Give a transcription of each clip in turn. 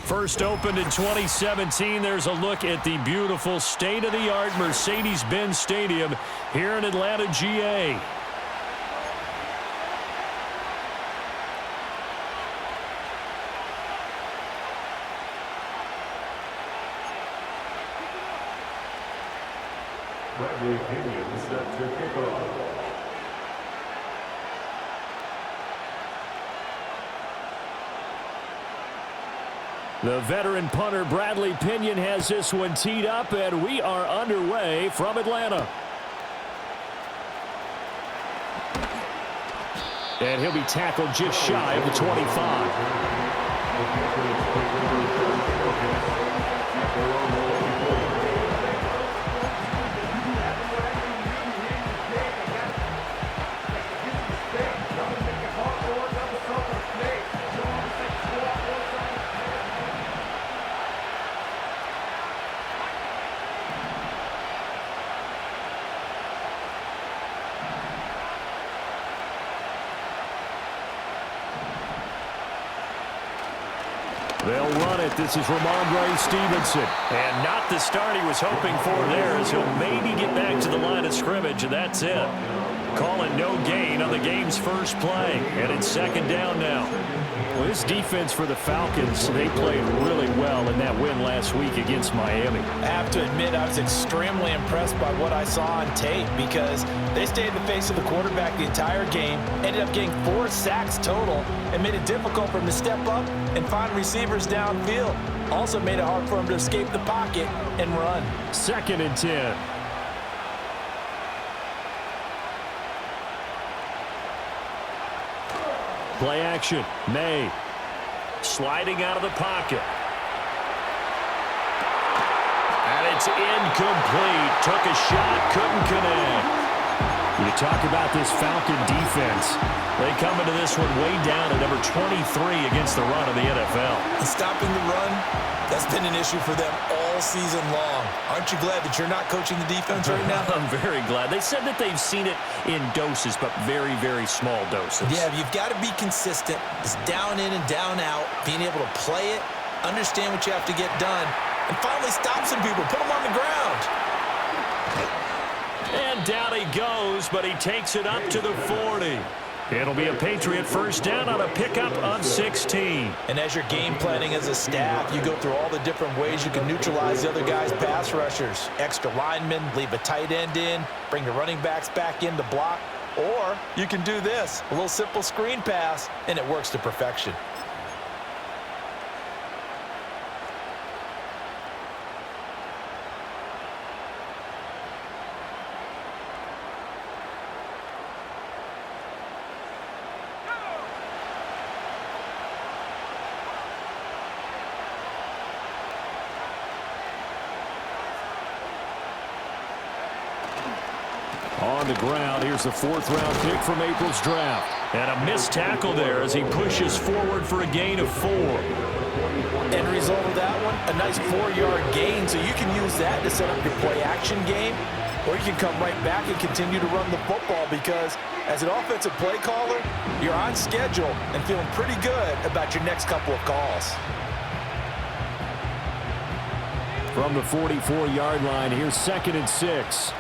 First opened in 2017, there's a look at the beautiful state-of-the-art Mercedes-Benz Stadium here in Atlanta, GA. WK18 set to kick off. The veteran punter Bradley Pinion has this one teed up, and we are underway from Atlanta. And he'll be tackled just shy of the 25. They'll run it. This is Ramondre Stevenson. And not the start he was hoping for there, as he'll maybe get back to the line of scrimmage, and that's it. Calling no gain on the game's first play. And it's second down now. Well, this defense for the Falcons, they played really well in that win last week against Miami. I have to admit, I was extremely impressed by what I saw on tape because they stayed in the face of the quarterback the entire game, ended up getting 4 sacks total, and made it difficult for him to step up and find receivers downfield. Also made it hard for him to escape the pocket and run. Second and 10. Play action. May. Sliding out of the pocket. And it's incomplete. Took a shot, couldn't connect. You talk about this Falcon defense. They come into this one way down at number 23 against the run of the NFL. And stopping the run, that's been an issue for them all season long. Aren't you glad that you're not coaching the defense right now? I'm very glad. They said that they've seen it in doses, but very, very small doses. Yeah, you've got to be consistent. It's down in and down out, being able to play it, understand what you have to get done, and finally stop some people, put them on the ground. And down he goes, but he takes it up to the 40. It'll be a Patriot first down on a pickup of 16. And as you're game planning as a staff, you go through all the different ways you can neutralize the other guy's pass rushers. Extra linemen, leave a tight end in, bring the running backs back in to block. Or you can do this, a little simple screen pass, and it works to perfection. On the ground, here's the 4th-round pick from April's draft. And a missed tackle there as he pushes forward for a gain of 4. End result of that one, a nice 4-yard gain, so you can use that to set up your play-action game, or you can come right back and continue to run the football because as an offensive play caller, you're on schedule and feeling pretty good about your next couple of calls. From the 44-yard line, here's 2nd and 6.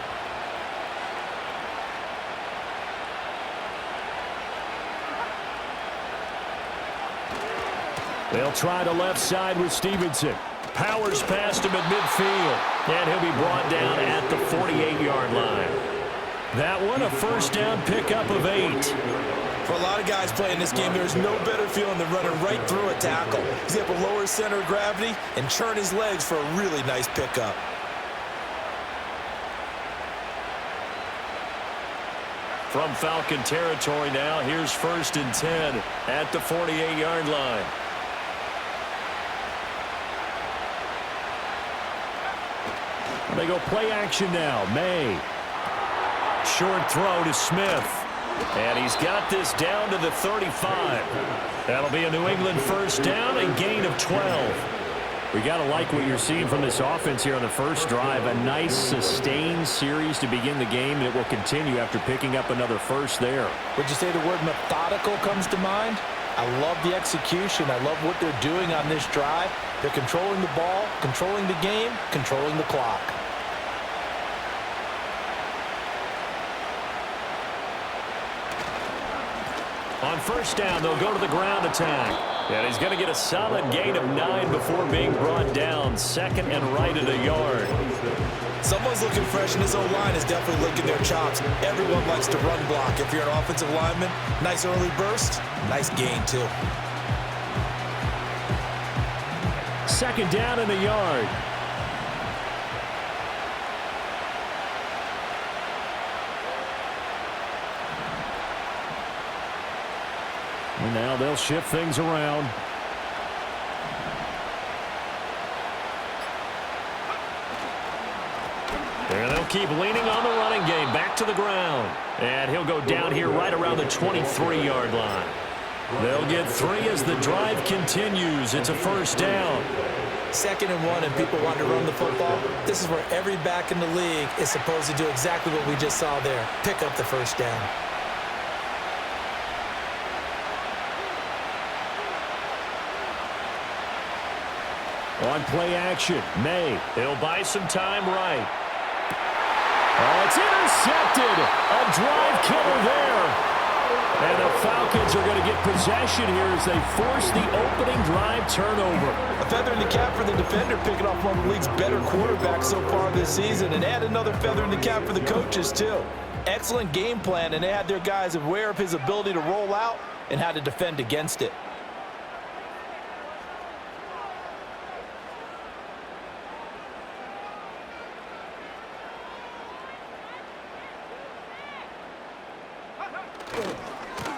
They'll try the left side with Stevenson. Powers past him at midfield. And he'll be brought down at the 48-yard line. That one, a first down pickup of 8. For a lot of guys playing this game, there's no better feeling than running right through a tackle. He's able to lower his center of gravity and churn his legs for a really nice pickup. From Falcon territory now, here's 1st and 10 at the 48-yard line. They go play action now. May. Short throw to Smith. And he's got this down to the 35. That'll be a New England first down and gain of 12. We got to like what you're seeing from this offense here on the first drive. A nice sustained series to begin the game, and it will continue after picking up another first there. Would you say the word methodical comes to mind? I love the execution. I love what they're doing on this drive. They're controlling the ball, controlling the game, controlling the clock. On first down, they'll go to the ground attack. And he's going to get a solid gain of 9 before being brought down. Second and right at a yard. Someone's looking fresh, and his O-line is definitely licking their chops. Everyone likes to run block. If you're an offensive lineman, nice early burst, nice gain too. Second down and a yard. And now they'll shift things around. And they'll keep leaning on the running game. Back to the ground. And he'll go down here right around the 23-yard line. They'll get 3 as the drive continues. It's a first down. 2nd and 1, and people want to run the football. This is where every back in the league is supposed to do exactly what we just saw there. Pick up the first down. On play action, May. He'll buy some time right. Oh, it's intercepted. A drive killer there. And the Falcons are going to get possession here as they force the opening drive turnover. A feather in the cap for the defender, picking off one of the league's better quarterbacks so far this season. And add another feather in the cap for the coaches, too. Excellent game plan, and they had their guys aware of his ability to roll out and how to defend against it.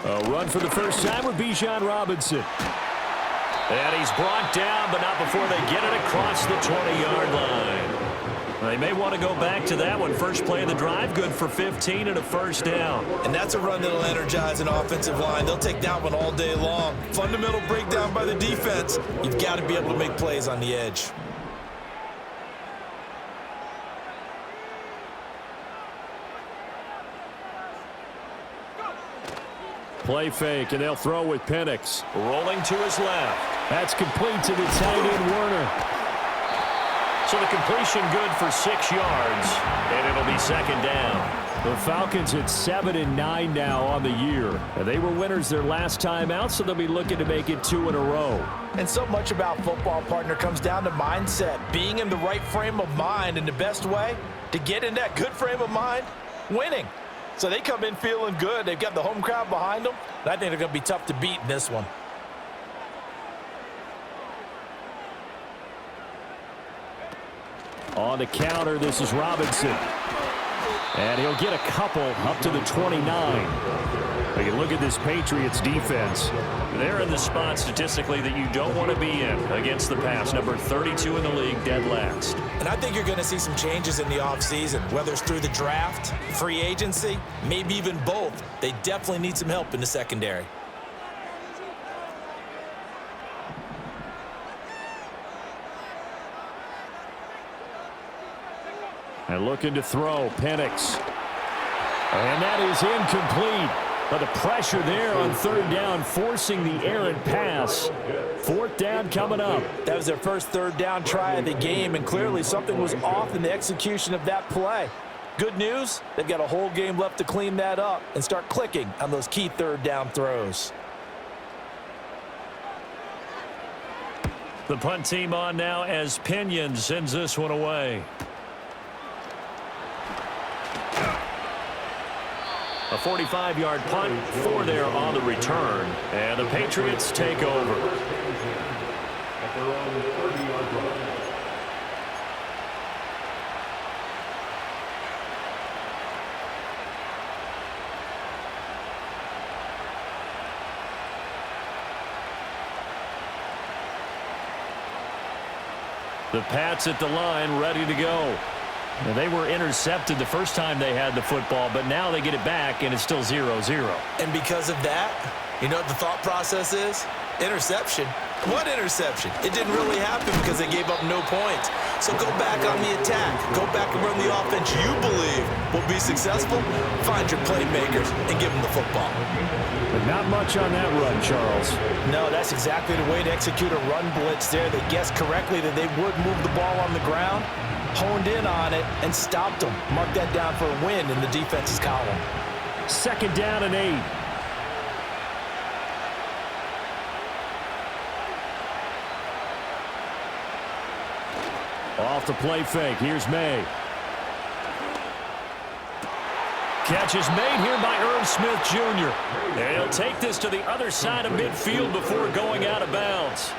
A run for the first time with Bijan Robinson. And he's brought down, but not before they get it across the 20-yard line. They may want to go back to that one. First play of the drive, good for 15 and a first down. And that's a run that'll energize an offensive line. They'll take that one all day long. Fundamental breakdown by the defense. You've got to be able to make plays on the edge. Play fake, and they'll throw with Penix. Rolling to his left. That's complete to the tight end, Werner. So the completion good for 6 yards, and it'll be second down. The Falcons at 7-9 now on the year. And they were winners their last time out, so they'll be looking to make it 2 in a row. And so much about football, partner, comes down to mindset. Being in the right frame of mind, and the best way to get in that good frame of mind, winning. So they come in feeling good. They've got the home crowd behind them. I think they're going to be tough to beat in this one. On the counter, this is Robinson. And he'll get a couple up to the 29. We can look at this Patriots defense. They're in the spot statistically that you don't want to be in against the pass. Number 32 in the league, dead last. And I think you're going to see some changes in the offseason, whether it's through the draft, free agency, maybe even both. They definitely need some help in the secondary. And looking to throw, Penix. And that is incomplete. But the pressure there on third down, forcing the errant pass. Fourth down coming up. That was their first third down try of the game, and clearly something was off in the execution of that play. Good news, they've got a whole game left to clean that up and start clicking on those key third down throws. The punt team on now as Pinion sends this one away. A 45-yard punt, 4 there on the return. And the Patriots take over. At their own 30-yard line. The Pats at the line, ready to go. And they were intercepted the first time they had the football, but now they get it back, and it's still 0-0. And because of that, you know what the thought process is? Interception. One interception. It didn't really happen because they gave up no points. So go back on the attack. Go back and run the offense you believe will be successful. Find your playmakers and give them the football. But not much on that run, Charles. No, that's exactly the way to execute a run blitz there. They guessed correctly that they would move the ball on the ground, honed in on it, and stopped them. Mark that down for a win in the defense's column. 2nd down and 8. Off the play fake. Here's May. Catch is made here by Irv Smith Jr. And he'll take this to the other side of midfield before going out of bounds.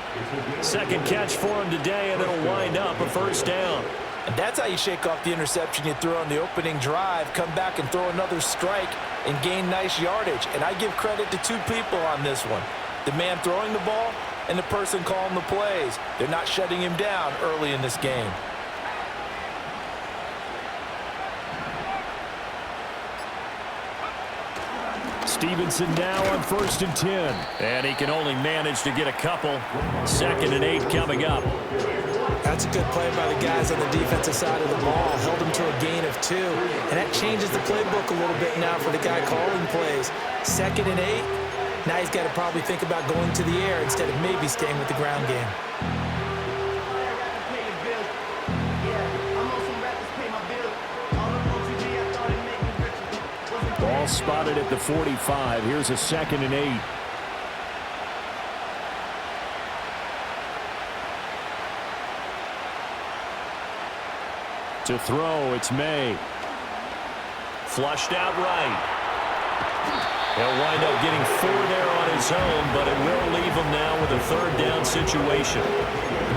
2nd catch for him today, and it'll wind up a 1st down. And that's how you shake off the interception you threw on the opening drive, come back and throw another strike and gain nice yardage. And I give credit to 2 people on this one. The man throwing the ball and the person calling the plays. They're not shutting him down early in this game. Stevenson now on 1st and 10. And he can only manage to get a couple. 2nd and 8 coming up. That's a good play by the guys on the defensive side of the ball. Held him to a gain of 2. And that changes the playbook a little bit now for the guy calling plays. 2nd and 8. Now he's got to probably think about going to the air instead of maybe staying with the ground game. Ball spotted at the 45. Here's a 2nd and 8. To throw, it's May. Flushed out right. He'll wind up getting 4 there on his own, but it will leave him now with a 3rd down situation.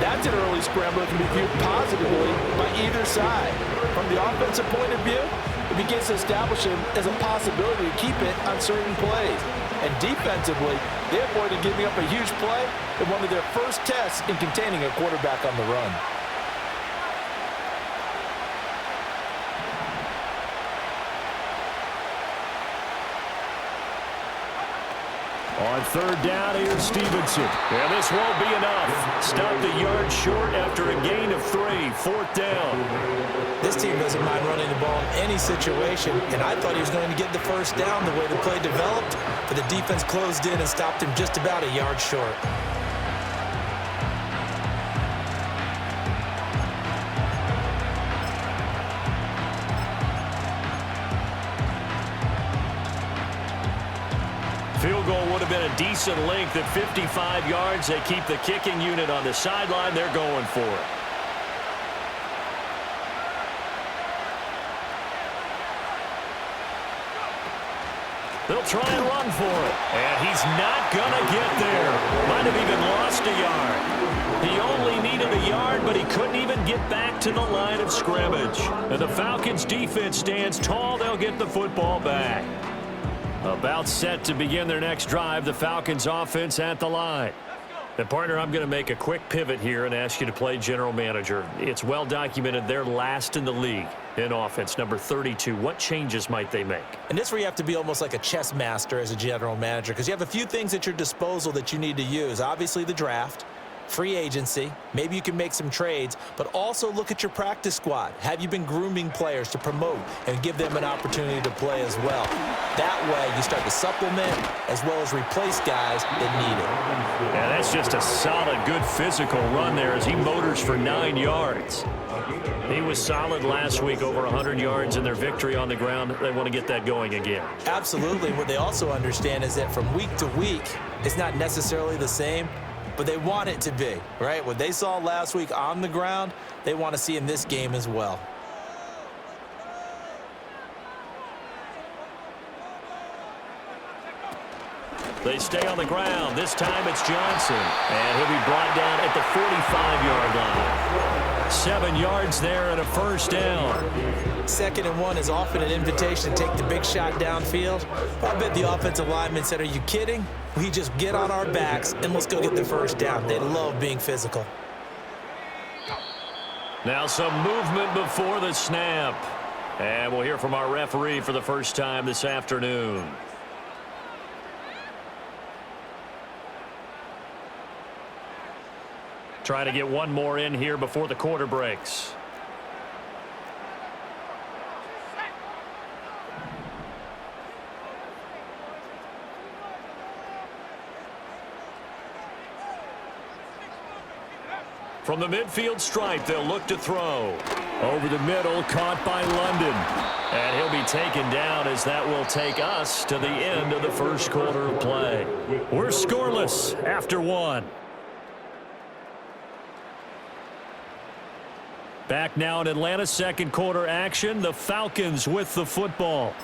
That's an early scramble that can be viewed positively by either side. From the offensive point of view, it begins to establish him as a possibility to keep it on certain plays. And defensively, they avoided giving up a huge play in one of their first tests in containing a quarterback on the run. On 3rd down, here's Stevenson. And this won't be enough. Stopped a yard short after a gain of 3. 4th down. This team doesn't mind running the ball in any situation, and I thought he was going to get the 1st down the way the play developed, but the defense closed in and stopped him just about a yard short. Field goal would have been a decent length at 55 yards. They keep the kicking unit on the sideline. They're going for it. They'll try and run for it. And he's not going to get there. Might have even lost a yard. He only needed a yard, but he couldn't even get back to the line of scrimmage. And the Falcons defense stands tall. They'll get the football back. About set to begin their next drive, the Falcons offense at the line. And partner, I'm going to make a quick pivot here and ask you to play general manager. It's well documented they're last in the league in offense, number 32. What changes might they make? And this is where you have to be almost like a chess master as a general manager, because you have a few things at your disposal that you need to use. Obviously the draft, free agency, maybe you can make some trades, but also look at your practice squad. Have you been grooming players to promote and give them an opportunity to play as well? That way you start to supplement as well as replace guys that need it. Yeah, that's just a solid, good physical run there as he motors for 9 yards. He was solid last week, over 100 yards in their victory on the ground. They want to get that going again. Absolutely. What they also understand is that from week to week, it's not necessarily the same, but they want it to be, right? What they saw last week on the ground, they want to see in this game as well. They stay on the ground. This time it's Johnson. And he'll be brought down at the 45-yard line. 7 yards there and a 1st down. 2nd and 1 is often an invitation to take the big shot downfield. I bet the offensive lineman said, are you kidding? We just get on our backs and let's go get the 1st down. They love being physical. Now some movement before the snap. And we'll hear from our referee for the first time this Trying to get one more in here before the quarter breaks. From the midfield stripe, they'll look to throw. Over the middle, caught by London. And he'll be taken down as that will take us to the end of the first quarter of play. We're scoreless after one. Back now in Atlanta's second quarter action, the Falcons with the football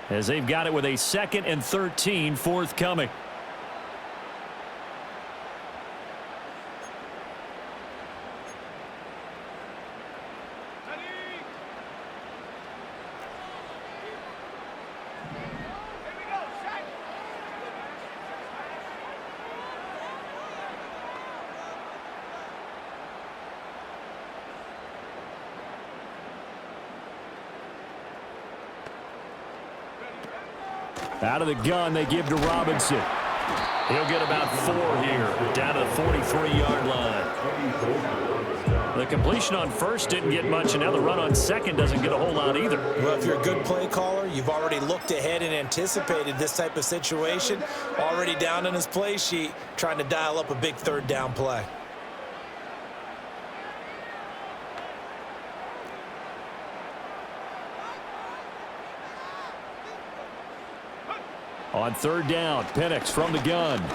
as they've got it with a 2nd and 13 forthcoming. Out of the gun, they give to Robinson. He'll get about 4 here, down to the 43-yard line. The completion on first didn't get much, and now the run on second doesn't get a whole lot either. Well, if you're a good play caller, you've already looked ahead and anticipated this type of situation. Already down in his play sheet, trying to dial up a big third down play. On third down, Penix from the gun. Work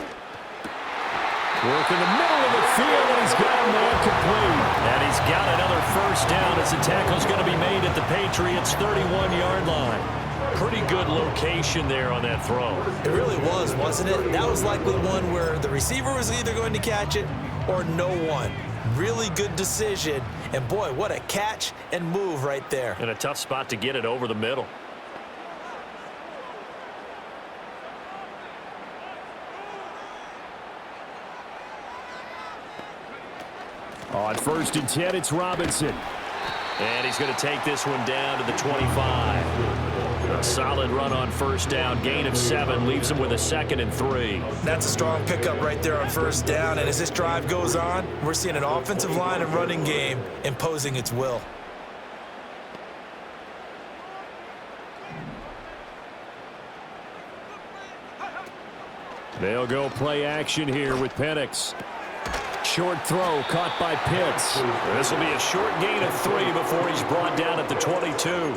in the middle of the field, and he's got a man complete. And he's got another first down as the tackle's going to be made at the Patriots' 31-yard line. Pretty good location there on that throw. It really was, wasn't it? That was likely one where the receiver was either going to catch it or no one. Really good decision. And, boy, what a catch and move right there. And a tough spot to get it over the middle. On 1st and 10, it's Robinson. And he's going to take this one down to the 25. A solid run on first down. Gain of 7 leaves him with a 2nd and 3. That's a strong pickup right there on first down. And as this drive goes on, we're seeing an offensive line and running game imposing its will. They'll go play action here with Penix. Short throw caught by Pitts. This will be a short gain of 3 before he's brought down at the 22.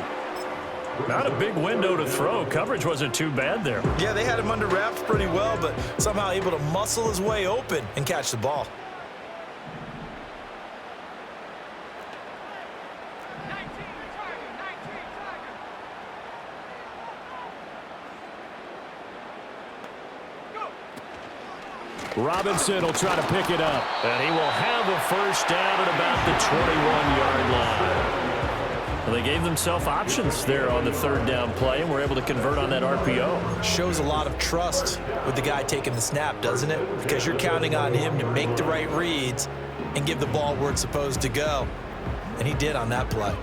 Not a big window to throw. Coverage wasn't too bad there. Yeah, they had him under wraps pretty well, but somehow able to muscle his way open and catch the ball. Robinson will try to pick it up. And he will have a first down at about the 21-yard line. Well, they gave themselves options there on the third down play, and were able to convert on that RPO. Shows a lot of trust with the guy taking the snap, doesn't it? Because you're counting on him to make the right reads and give the ball where it's supposed to go. And he did on that play.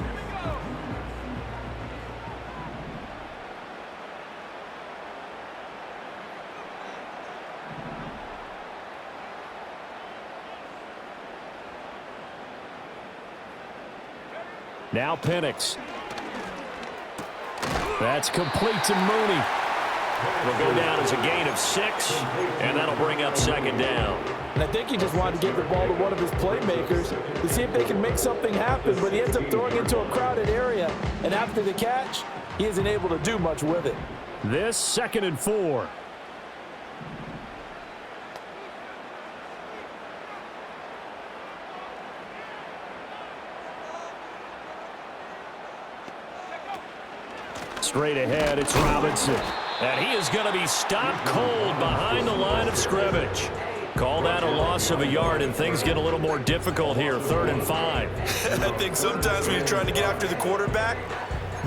Now Penix. That's complete to Mooney. Will go down as a gain of 6, and that'll bring up 2nd down. And I think he just wanted to give the ball to one of his playmakers to see if they can make something happen, but he ends up throwing into a crowded area, and after the catch, he isn't able to do much with it. This 2nd and 4. Straight ahead, it's Robinson. And he is going to be stopped cold behind the line of scrimmage. Call that a loss of a yard, and things get a little more difficult here, 3rd and 5. I think sometimes when you're trying to get after the quarterback,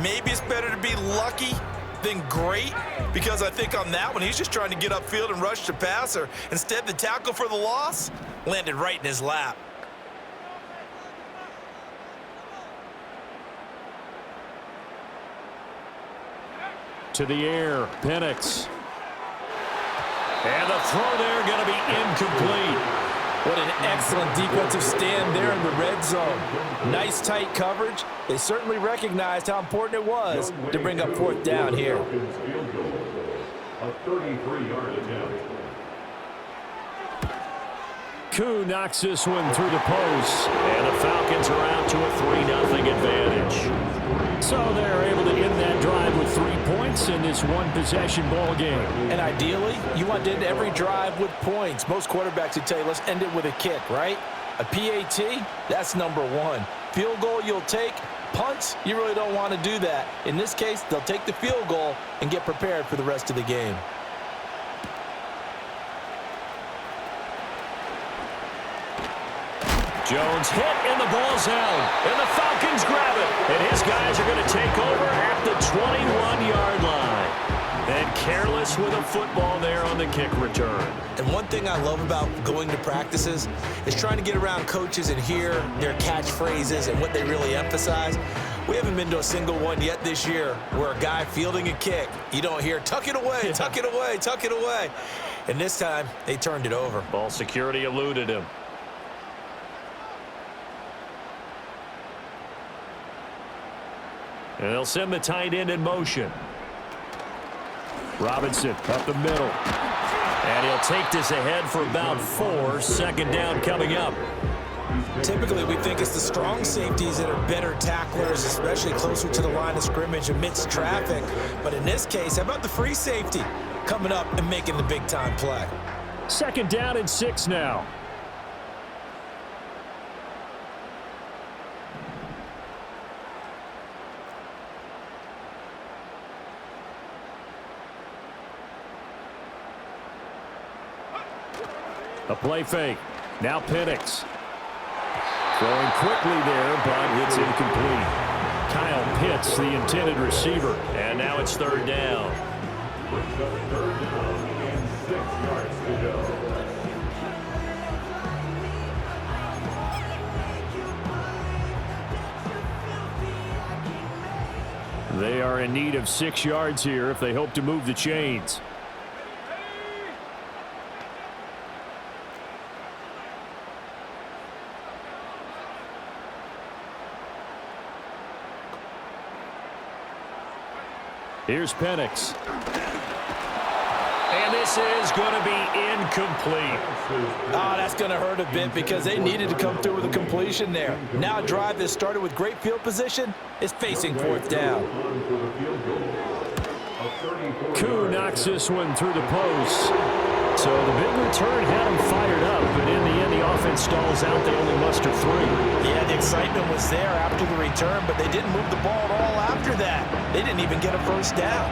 maybe it's better to be lucky than great, because I think on that one, he's just trying to get upfield and rush the passer. Instead, the tackle for the loss landed right in his lap. To the air, Penix. And the throw there going to be incomplete. What an excellent defensive stand there in the red zone. Nice tight coverage. They certainly recognized how important it was to bring up fourth down here. Falcons field goal. A 33-yard attempt. Koo knocks this one through the post, and the Falcons are out to a 3-0 advantage. So they're able to end that drive with 3 points in this one-possession ball game. And ideally, you want to end every drive with points. Most quarterbacks would tell you, let's end it with a kick, right? A PAT, that's number one. Field goal you'll take. Punts, you really don't want to do that. In this case, they'll take the field goal and get prepared for the rest of the game. Jones hit, and the ball's out. And the Falcons grab it. And his guys are going to take over at the 21-yard line. And careless with a football there on the kick return. And one thing I love about going to practices is trying to get around coaches and hear their catchphrases and what they really emphasize. We haven't been to a single one yet this year where a guy fielding a kick, you don't hear, tuck it away, tuck it away, tuck it away. And this time, they turned it over. Ball security eluded him. And they'll send the tight end in motion. Robinson up the middle. And he'll take this ahead for about 4. Second down coming up. Typically, we think it's the strong safeties that are better tacklers, especially closer to the line of scrimmage amidst traffic. But in this case, how about the free safety coming up and making the big-time play? Second down and 6 now. A play fake. Now Penix. Throwing quickly there, but it's incomplete. Kyle Pitts, the intended receiver. And now it's third down. Third down and 6 yards to go. They are in need of 6 yards here if they hope to move the chains. Here's Penix. And this is going to be incomplete. Oh, that's going to hurt a bit because they needed to come through with a completion there. Now a drive that started with great field position is facing fourth down. Koo knocks this one through the post. So the big return had him fired up, but in the end the offense stalls out. They only muster 3. Yeah, the excitement was there after the return, but they didn't move the ball at all after that. They didn't even get a first down.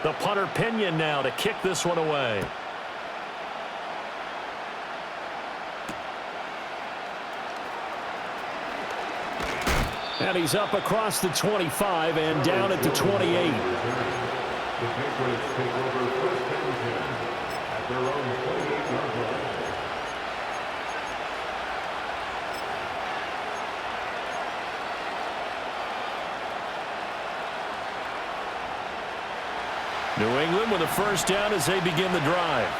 The punter Pinion now to kick this one away. And he's up across the 25 and down at the 28. The Patriots take over first and 10 at their own 28-yard line. New England with a first down as they begin the drive.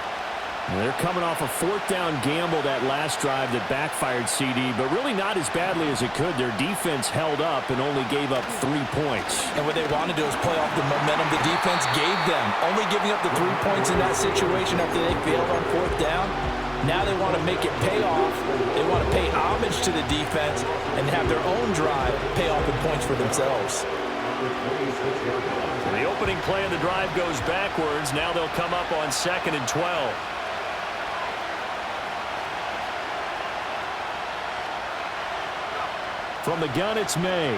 And they're coming off a fourth down gamble that last drive that backfired CD, but really not as badly as it could. Their defense held up and only gave up 3 points. And what they want to do is play off the momentum the defense gave them. Only giving up the 3 points in that situation after they failed on fourth down. Now they want to make it pay off. They want to pay homage to the defense and have their own drive pay off in points for themselves. The opening play of the drive goes backwards. Now they'll come up on 2nd and 12. From the gun, it's May.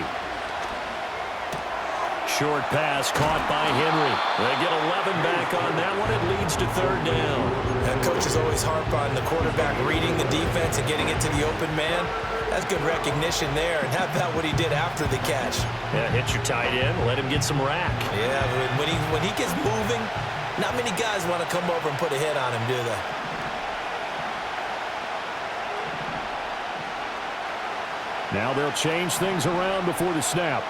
Short pass caught by Henry. They get 11 back on that one. It leads to third down. And coaches always harp on the quarterback reading the defense and getting it to the open man. That's good recognition there. And how about what he did after the catch? Yeah, hit your tight end. Let him get some rack. Yeah, when he gets moving, not many guys want to come over and put a hit on him, do they? Now they'll change things around before the snap.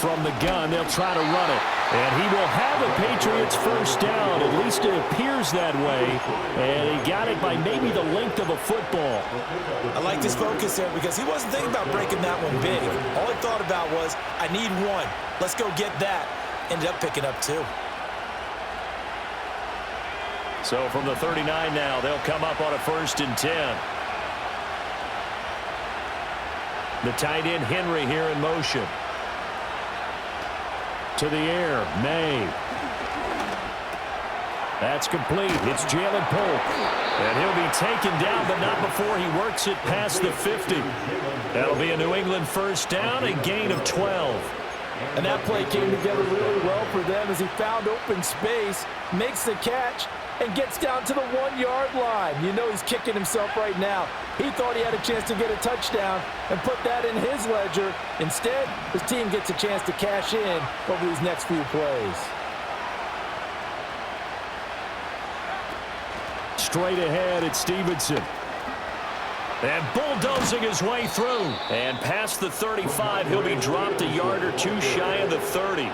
from the gun. They'll try to run it. And he will have a Patriots first down. At least it appears that way. And he got it by maybe the length of a football. I like his focus there because he wasn't thinking about breaking that one big. All he thought about was, I need one. Let's go get that. Ended up picking up 2. So from the 39 now, they'll come up on a 1st and 10. The tight end Henry here in motion. To the air, May. That's complete. It's Jalen Polk. And he'll be taken down, but not before he works it past the 50. That'll be a New England first down, a gain of 12. And that play came together really well for them as he found open space, makes the catch, and gets down to the 1-yard line. You know he's kicking himself right now. He thought he had a chance to get a touchdown and put that in his ledger. Instead, his team gets a chance to cash in over these next few plays. Straight ahead, it's Stevenson. And bulldozing his way through. And past the 35, he'll be dropped a yard or 2 shy of the 30.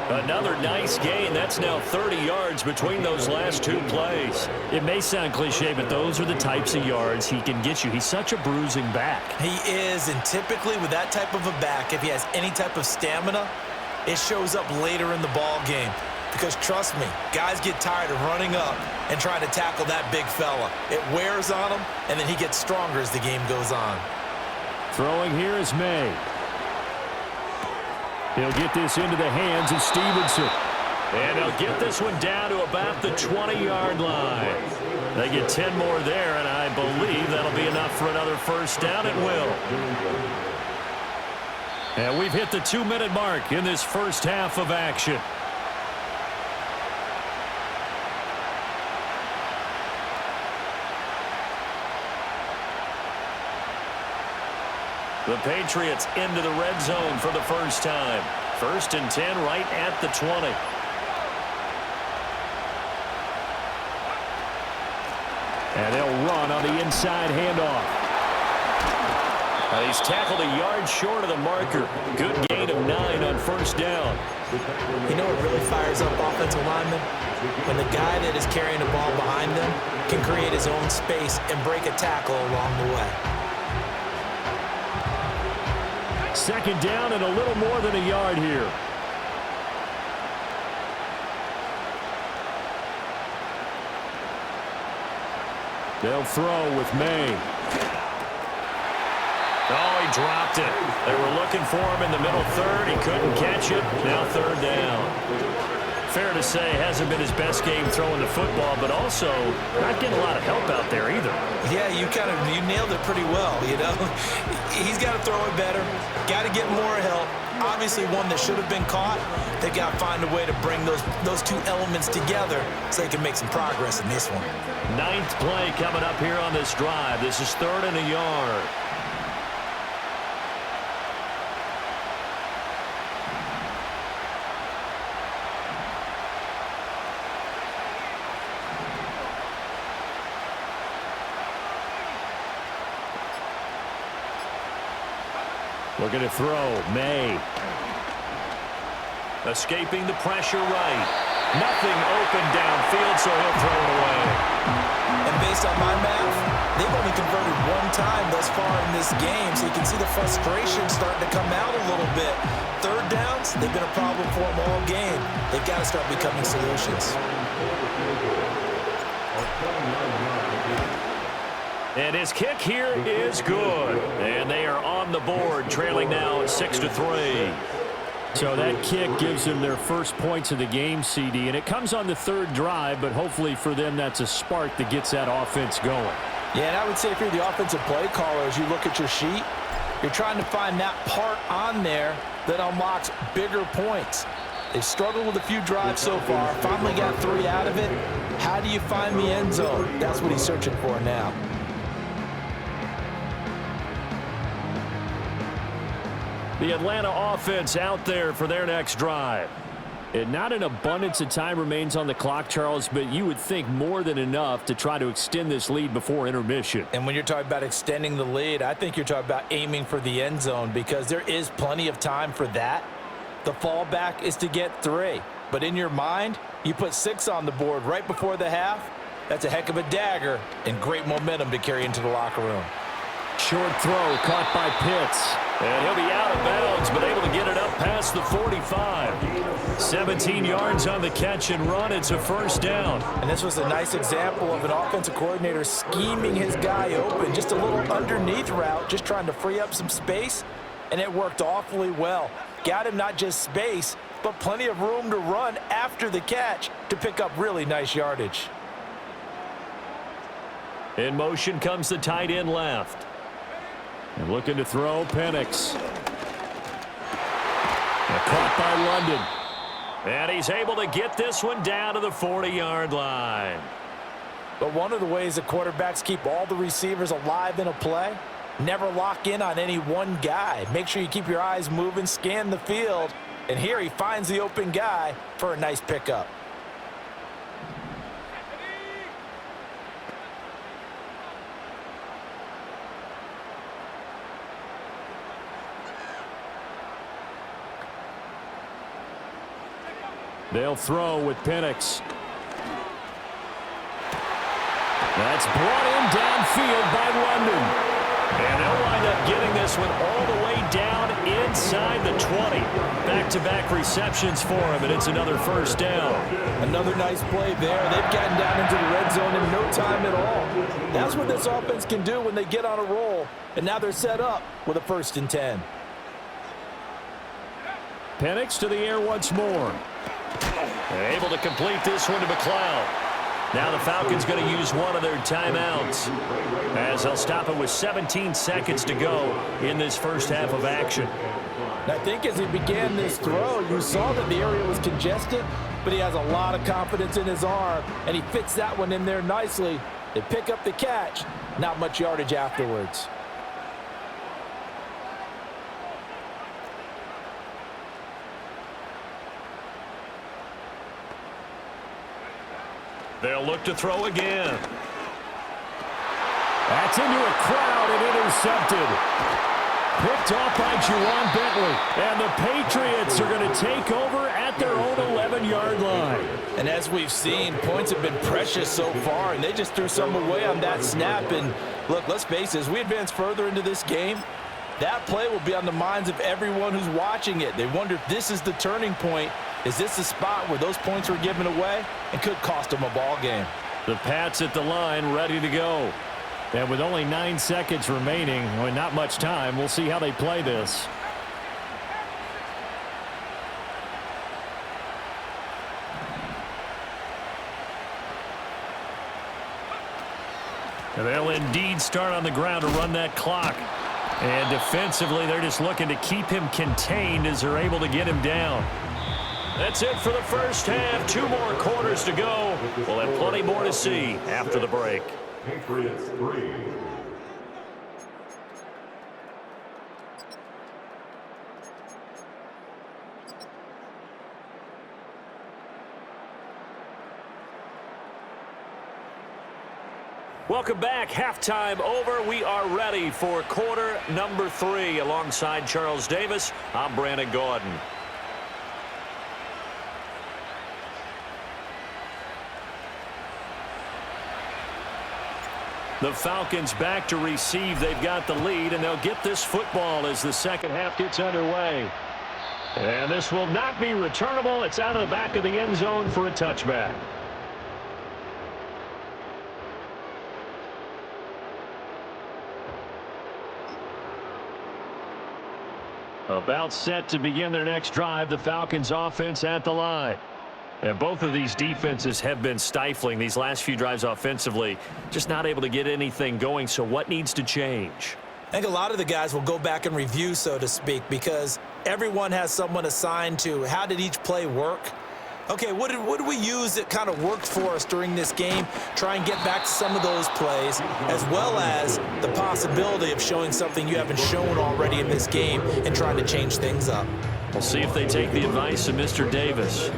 Another nice gain. That's now 30 yards between those last 2 plays. It may sound cliche, but those are the types of yards he can get you. He's such a bruising back. He is, and typically with that type of a back, if he has any type of stamina, it shows up later in the ball game. Because trust me, guys get tired of running up and trying to tackle that big fella. It wears on him, and then he gets stronger as the game goes on. Throwing here is May. He'll get this into the hands of Stevenson. And he'll get this one down to about the 20-yard line. They get 10 more there, and I believe that'll be enough for another first down. It will. And we've hit the 2-minute mark in this first half of action. The Patriots into the red zone for the first time. 1st and 10 right at the 20. And they'll run on the inside handoff. He's tackled a yard short of the marker. Good gain of 9 on first down. You know what really fires up offensive linemen? When the guy that is carrying the ball behind them can create his own space and break a tackle along the way. 2nd down and a little more than a yard here. They'll throw with May. Oh, he dropped it. They were looking for him in the middle third. He couldn't catch it. Now 3rd down. Fair to say, hasn't been his best game throwing the football, but also not getting a lot of help out there either. Yeah, you nailed it pretty well, you know. He's got to throw it better. Got to get more help. Obviously, one that should have been caught. They got to find a way to bring those 2 elements together so they can make some progress in this one. 9th play coming up here on this drive. This is 3rd and a yard. Looking to throw, May. Escaping the pressure right. Nothing open downfield, so he'll throw it away. And based on my math, they've only converted 1 time thus far in this game, so you can see the frustration starting to come out a little bit. 3rd downs, they've been a problem for them all game. They've got to start becoming solutions. And his kick here is good. And they are on the board, trailing now 6-3. So that kick gives them their first points of the game, CD. And it comes on the 3rd drive, but hopefully for them that's a spark that gets that offense going. Yeah, and I would say if you're the offensive play caller, as you look at your sheet, you're trying to find that part on there that unlocks bigger points. They've struggled with a few drives so far. Finally got 3 out of it. How do you find the end zone? That's what he's searching for now. The Atlanta offense out there for their next drive. And not an abundance of time remains on the clock, Charles, but you would think more than enough to try to extend this lead before intermission. And when you're talking about extending the lead, I think you're talking about aiming for the end zone because there is plenty of time for that. The fallback is to get 3. But in your mind, you put 6 on the board right before the half. That's a heck of a dagger and great momentum to carry into the locker room. Short throw caught by Pitts. And he'll be out of bounds, but able to get it up past the 45. 17 yards on the catch and run. It's a first down. And this was a nice example of an offensive coordinator scheming his guy open. Just a little underneath route, just trying to free up some space. And it worked awfully well. Got him not just space, but plenty of room to run after the catch to pick up really nice yardage. In motion comes the tight end left. And looking to throw, Penix. Caught by London. And he's able to get this one down to the 40-yard line. But one of the ways the quarterbacks keep all the receivers alive in a play, never lock in on any one guy. Make sure you keep your eyes moving, scan the field. And here he finds the open guy for a nice pickup. They'll throw with Penix. That's brought in downfield by London. And they'll wind up getting this one all the way down inside the 20. Back-to-back receptions for him, and it's another first down. Another nice play there. They've gotten down into the red zone in no time at all. That's what this offense can do when they get on a roll. And now they're set up with a 1st and 10. Penix to the air once more. Able to complete this one to McLeod. Now the Falcons going to use one of their timeouts as they'll stop it with 17 seconds to go in this first half of action. And I think as he began this throw, you saw that the area was congested, but he has a lot of confidence in his arm, and he fits that one in there nicely. They pick up the catch, not much yardage afterwards. They'll look to throw again. That's into a crowd and intercepted. Picked off by Juwan Bentley. And the Patriots are going to take over at their own 11-yard line. And as we've seen, points have been precious so far, and they just threw some away on that snap. And look, let's face it, as we advance further into this game, that play will be on the minds of everyone who's watching it. They wonder if this is the turning point. Is this the spot where those points were given away and could cost them a ball game? The Pats at the line ready to go. And with only 9 seconds remaining, not much time, we'll see how they play this. And they'll indeed start on the ground to run that clock. And defensively, they're just looking to keep him contained as they're able to get him down. That's it for the first half. 2 more quarters to go. We'll have plenty more to see after the break. Patriots 3. Welcome back. Halftime over. We are ready for quarter number 3. Alongside Charles Davis, I'm Brandon Gordon. The Falcons back to receive. They've got the lead, and they'll get this football as the second half gets underway. And this will not be returnable. It's out of the back of the end zone for a touchback. About set to begin their next drive. The Falcons offense at the line. And both of these defenses have been stifling these last few drives offensively. Just not able to get anything going. So what needs to change? I think a lot of the guys will go back and review, so to speak, because everyone has someone assigned to how did each play work. Okay, what did we use that kind of worked for us during this game? Try and get back to some of those plays, as well as the possibility of showing something you haven't shown already in this game and trying to change things up. We'll see if they take the advice of Mr. Davis.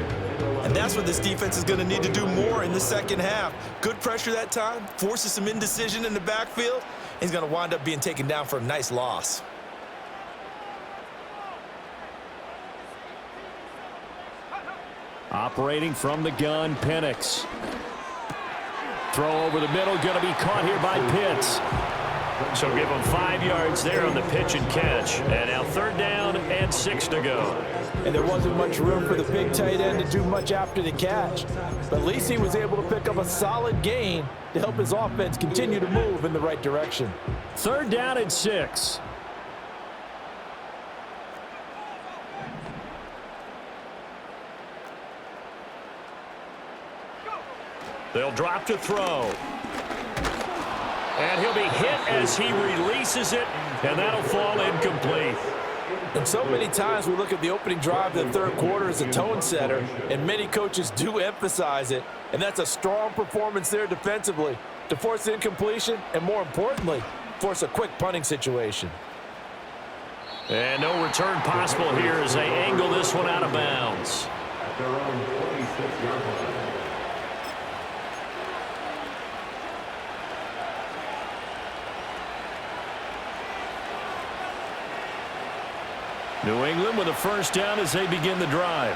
And that's what this defense is going to need to do more in the second half. Good pressure that time, forces some indecision in the backfield. He's going to wind up being taken down for a nice loss. Operating from the gun, Penix. Throw over the middle, going to be caught here by Pitts. So give him 5 yards there on the pitch and catch. And now 3rd down and 6 to go. And there wasn't much room for the big tight end to do much after the catch. But at least he was able to pick up a solid gain to help his offense continue to move in the right direction. 3rd down and 6. They'll drop to throw. And he'll be hit as he releases it, and that'll fall incomplete. And so many times we look at the opening drive of the 3rd quarter as a tone setter, and many coaches do emphasize it, and that's a strong performance there defensively to force incompletion and, more importantly, force a quick punting situation. And no return possible here as they angle this one out of bounds. At their own 26-yard line. New England with a 1st down as they begin the drive.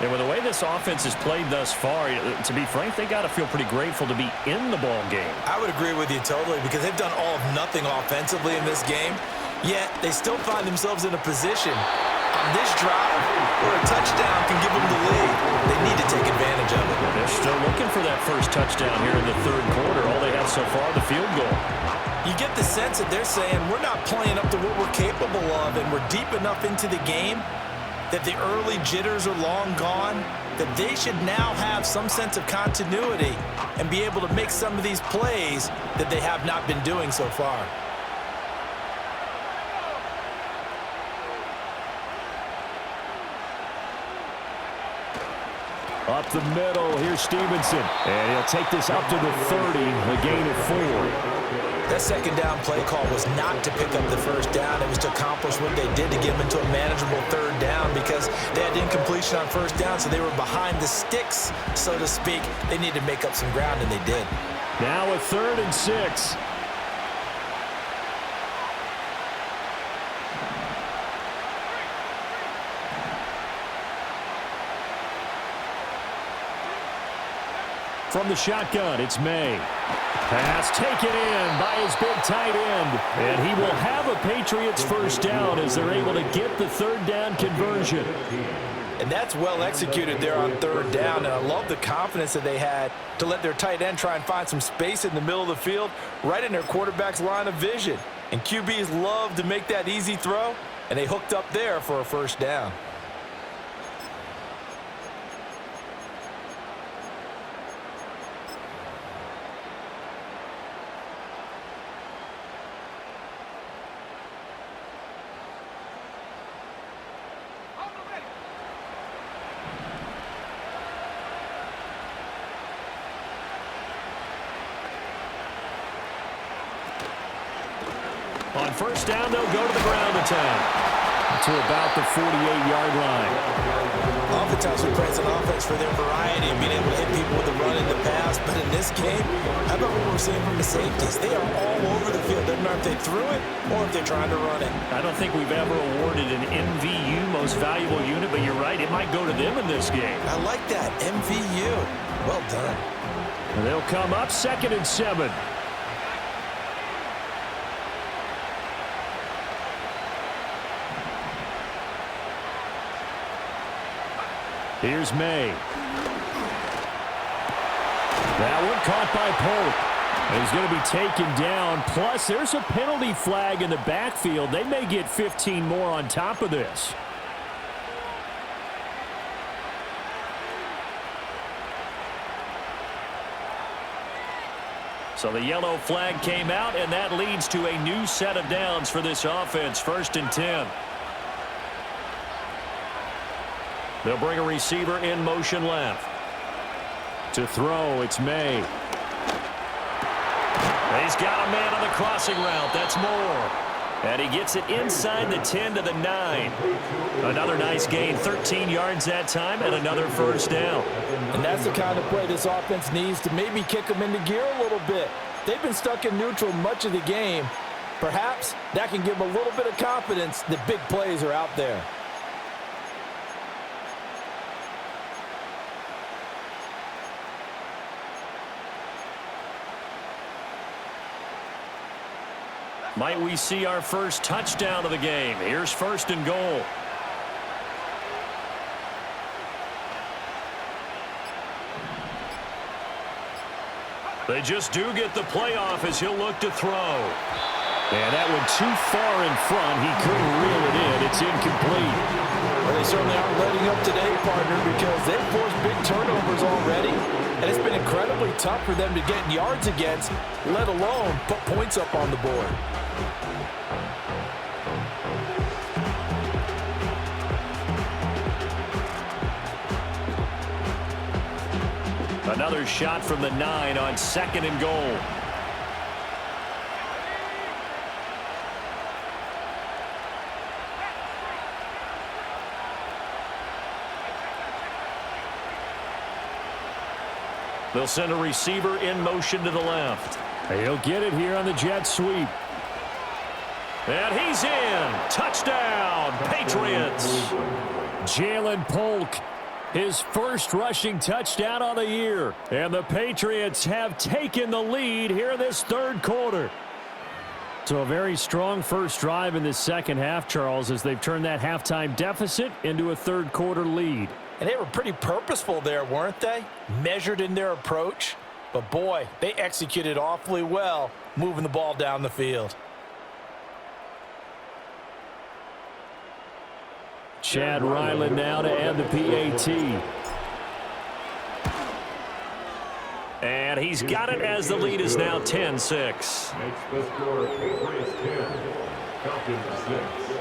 And with the way this offense has played thus far, to be frank, they got to feel pretty grateful to be in the ball game. I would agree with you totally because they've done all of nothing offensively in this game, yet they still find themselves in a position on this drive where a touchdown can give them the lead. They need to take advantage of it. They're still looking for that first touchdown here in the 3rd quarter. All they have so far, the field goal. You get the sense that they're saying we're not playing up to what we're capable of, and we're deep enough into the game that the early jitters are long gone, that they should now have some sense of continuity and be able to make some of these plays that they have not been doing so far. Up the middle, here's Stevenson. And he'll take this up to the 30, a gain of 4. That 2nd down play call was not to pick up the 1st down. It was to accomplish what they did to get them into a manageable 3rd down because they had incompletion on 1st down, so they were behind the sticks, so to speak. They needed to make up some ground, and they did. Now a 3rd and 6. From the shotgun, it's May. Pass taken in by his big tight end. And he will have a Patriots 1st down as they're able to get the 3rd down conversion. And that's well executed there on 3rd down. And I love the confidence that they had to let their tight end try and find some space in the middle of the field, right in their quarterback's line of vision. And QBs love to make that easy throw, and they hooked up there for a 1st down. On 1st down, they'll go to the ground attack to about the 48-yard line. Oftentimes we praise an offense for their variety and being able to hit people with the run and the pass, but in this game, how about what we're seeing from the safeties? They are all over the field. Doesn't matter if they threw it or if they're trying to run it. I don't think we've ever awarded an MVU, most valuable unit, but you're right, it might go to them in this game. I like that, MVU. Well done. And they'll come up 2nd and 7. Here's May. That one caught by Polk. And he's going to be taken down. Plus, there's a penalty flag in the backfield. They may get 15 more on top of this. So the yellow flag came out, and that leads to a new set of downs for this offense. 1st and 10. They'll bring a receiver in motion left. To throw, it's May. He's got a man on the crossing route. That's Moore. And he gets it inside the 10 to the 9. Another nice gain, 13 yards that time, and another 1st down. And that's the kind of play this offense needs to maybe kick them into gear a little bit. They've been stuck in neutral much of the game. Perhaps that can give them a little bit of confidence that big plays are out there. Might we see our first touchdown of the game? Here's first and goal. They just do get the playoff as he'll look to throw. And that went too far in front. He couldn't reel it in. It's incomplete. Well, they certainly aren't letting up today, partner, because they've forced big turnovers already. And it's been incredibly tough for them to get yards against, let alone put points up on the board. Another shot from the 9 on second and goal. They'll send a receiver in motion to the left. He'll get it here on the jet sweep. And he's in. Touchdown, Patriots. Jalen Polk, his first rushing touchdown on the year. And the Patriots have taken the lead here in this third quarter. So a very strong first drive in this second half, Charles, as they've turned that halftime deficit into a third quarter lead. And they were pretty purposeful there, weren't they? Measured in their approach. But, boy, they executed awfully well moving the ball down the field. Chad Ryland now to add the PAT. And he's got it as the lead is now 10-6. Makes the score Patriots 10, Falcons 6.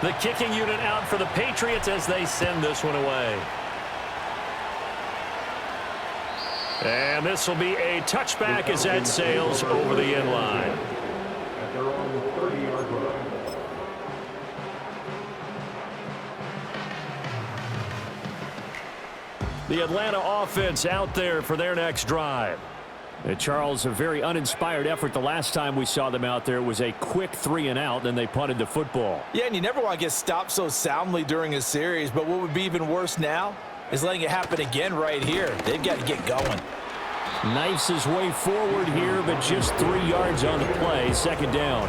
The kicking unit out for the Patriots as they send this one away. And this will be a touchback as that sails over the end line. At their own 30-yard line. The Atlanta offense out there for their next drive. Charles, a very uninspired effort the last time we saw them out there. It was a quick 3-and-out, then they punted the football. Yeah, and you never want to get stopped so soundly during a series, but what would be even worse now is letting it happen again right here. They've got to get going. Knifes his way forward here, but just 3 yards on the play, second down.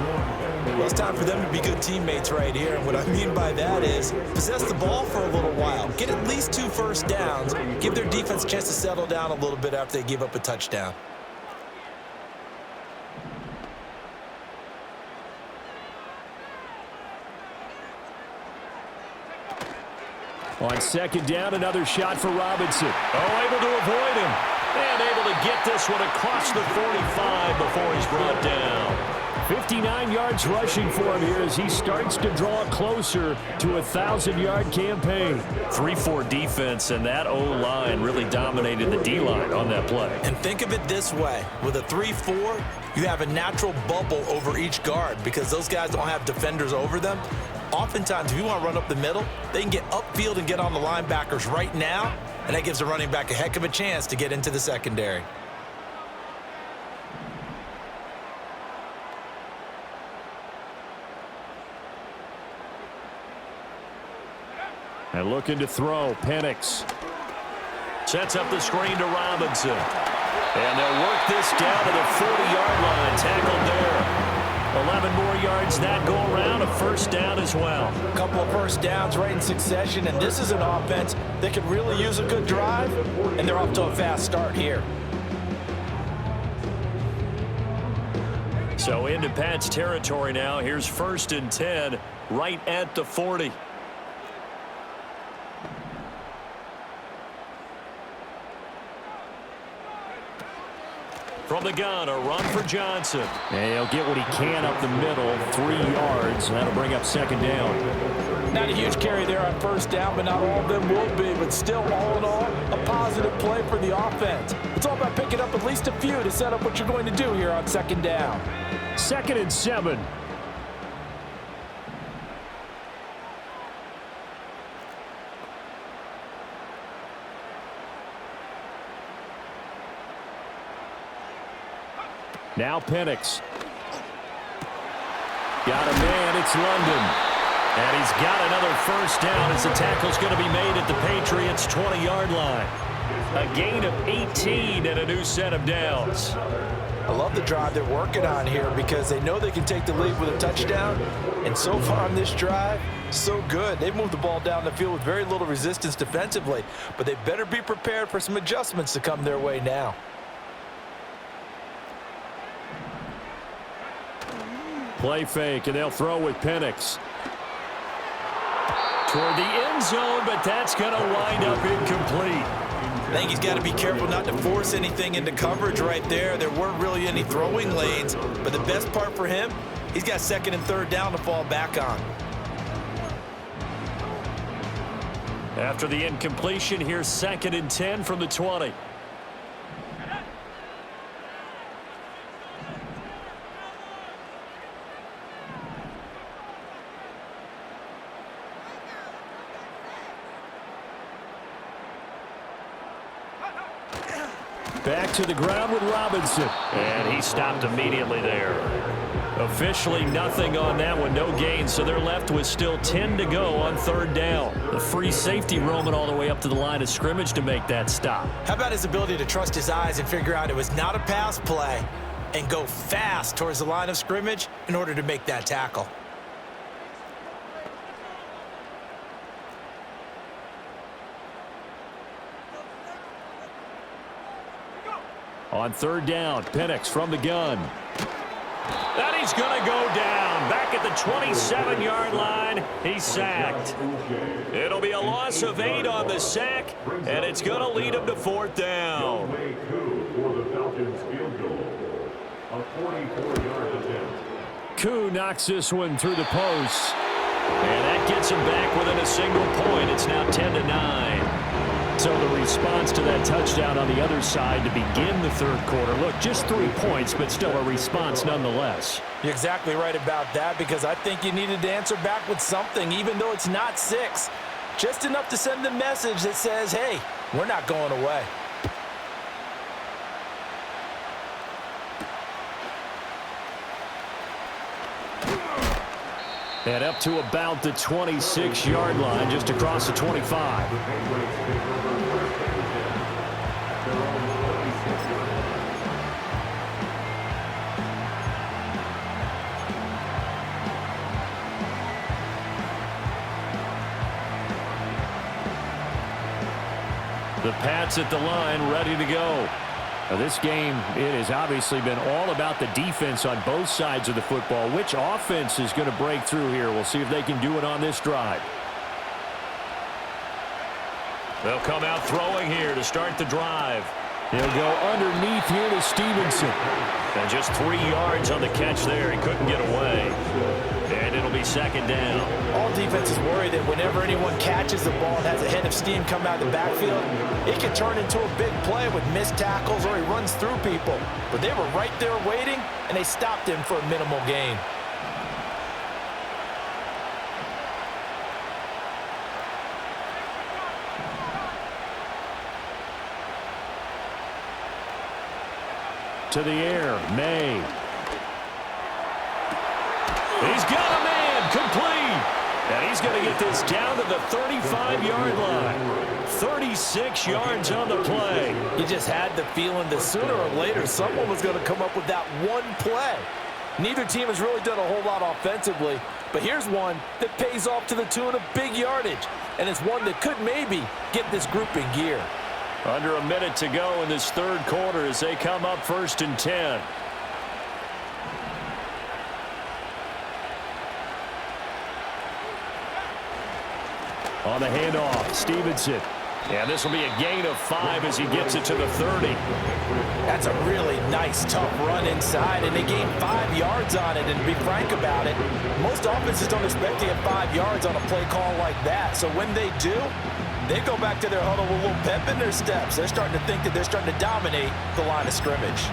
Well, it's time for them to be good teammates right here, and what I mean by that is possess the ball for a little while, get at least 2 first downs, give their defense a chance to settle down a little bit after they give up a touchdown. On second down, another shot for Robinson. Oh, able to avoid him. And able to get this one across the 45 before he's brought down. 59 yards rushing for him here as he starts to draw closer to a 1,000-yard campaign. 3-4 defense, and that O-line really dominated the D-line on that play. And think of it this way. With a 3-4, you have a natural bubble over each guard because those guys don't have defenders over them. Oftentimes, if you want to run up the middle, they can get upfield and get on the linebackers right now, and that gives the running back a heck of a chance to get into the secondary. And looking to throw, Penix. Sets up the screen to Robinson. And they'll work this down to the 40-yard line. Tackled there. 11 more yards that go around, a first down as well. A couple of first downs right in succession, and this is an offense that could really use a good drive, and they're off to a fast start here. So into Pat's territory now. Here's first and 10 right at the 40. From the gun, a run for Johnson. And he'll get what he can up the middle, 3 yards, and that'll bring up second down. Not a huge carry there on first down, but not all of them will be. But still, all in all, a positive play for the offense. It's all about picking up at least a few to set up what you're going to do here on second down. 2nd and 7. Now Penix. Got a man, it's London. And he's got another first down as the tackle's going to be made at the Patriots' 20-yard line. A gain of 18 and a new set of downs. I love the drive they're working on here because they know they can take the lead with a touchdown. And so far on this drive, so good. They've moved the ball down the field with very little resistance defensively, but they better be prepared for some adjustments to come their way now. Play fake, and they'll throw with Penix. Toward the end zone, but that's going to wind up incomplete. I think he's got to be careful not to force anything into coverage right there. There weren't really any throwing lanes, but the best part for him, he's got second and third down to fall back on. After the incompletion, here's 2nd and 10 from the 20. Back to the ground with Robinson. And he stopped immediately there. Officially nothing on that one, no gain, so they're left with still 10 to go on 3rd down. The free safety roaming all the way up to the line of scrimmage to make that stop. How about his ability to trust his eyes and figure out it was not a pass play and go fast towards the line of scrimmage in order to make that tackle? On 3rd down, Penix from the gun. And he's going to go down. Back at the 27-yard line, he's sacked. It'll be a loss of 8 on the sack, and it's going to lead him to 4th down. For the Falcons field goal. A 44-yard attempt. Koo knocks this one through the posts. And that gets him back within a single point. It's now 10-9. So the response to that touchdown on the other side to begin the 3rd quarter. Look, just 3 points, but still a response nonetheless. You're exactly right about that because I think you needed to answer back with something, even though it's not 6. Just enough to send the message that says, hey, we're not going away. And up to about the 26-yard line, just across the 25. The Pats at the line, ready to go. Now this game, it has obviously been all about the defense on both sides of the football. Which offense is going to break through here? We'll see if they can do it on this drive. They'll come out throwing here to start the drive. He'll go underneath here to Stevenson. And just 3 yards on the catch there. He couldn't get away. And it'll be 2nd down. All defenses worry that whenever anyone catches the ball and has a head of steam come out of the backfield, it can turn into a big play with missed tackles or he runs through people. But they were right there waiting, and they stopped him for a minimal gain. To the air, May. He's got a man, complete. And he's going to get this down to the 35-yard line. 36 yards on the play. You just had the feeling that sooner or later someone was going to come up with that one play. Neither team has really done a whole lot offensively, but here's one that pays off to the tune of big yardage, and it's one that could maybe get this group in gear. Under a minute to go in this 3rd quarter as they come up 1st and 10. On the handoff, Stevenson. And this will be a gain of 5 as he gets it to the 30. That's a really nice, tough run inside, and they gained 5 yards on it. And to be frank about it, most offenses don't expect to get 5 yards on a play call like that. So when they do, they go back to their huddle with a little pep in their steps. They're starting to think that they're starting to dominate the line of scrimmage.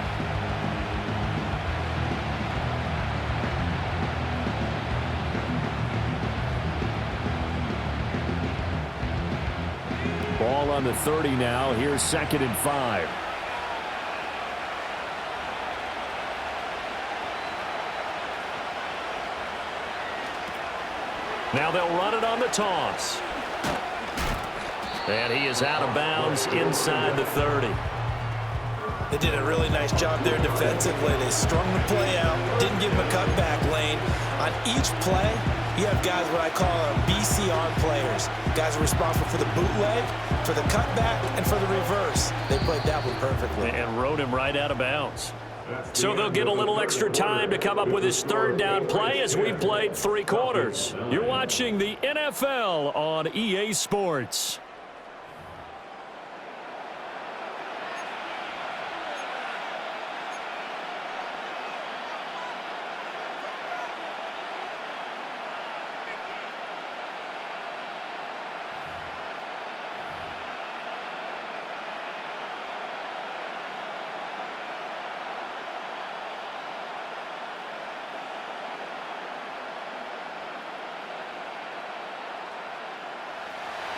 Ball on the 30 now. Here's 2nd and 5. Now they'll run it on the toss. And he is out of bounds inside the 30. They did a really nice job there defensively. They strung the play out, didn't give him a cutback lane. On each play, you have guys what I call BCR players. Guys are responsible for the bootleg, for the cutback, and for the reverse. They played that one perfectly. And rode him right out of bounds. So they'll get a little extra time to come up with his third down play as we've played 3 quarters. You're watching the NFL on EA Sports.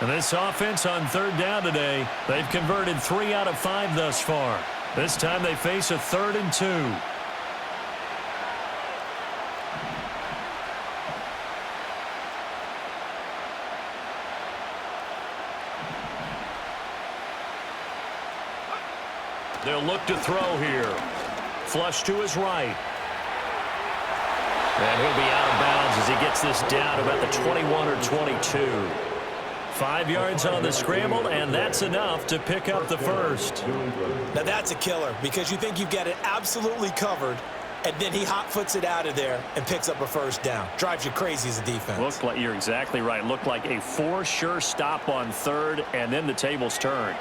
And this offense on third down today, they've converted 3 out of 5 thus far. This time they face a 3rd and 2. They'll look to throw here. Flush to his right. And he'll be out of bounds as he gets this down about the 21 or 22. 5 yards on the scramble, and that's enough to pick up the first. Now that's a killer because you think you've got it absolutely covered, and then he hot-foots it out of there and picks up a first down. Drives you crazy as a defense. Looked like, you're exactly right. Looked like a for sure stop on third, and then the tables turned.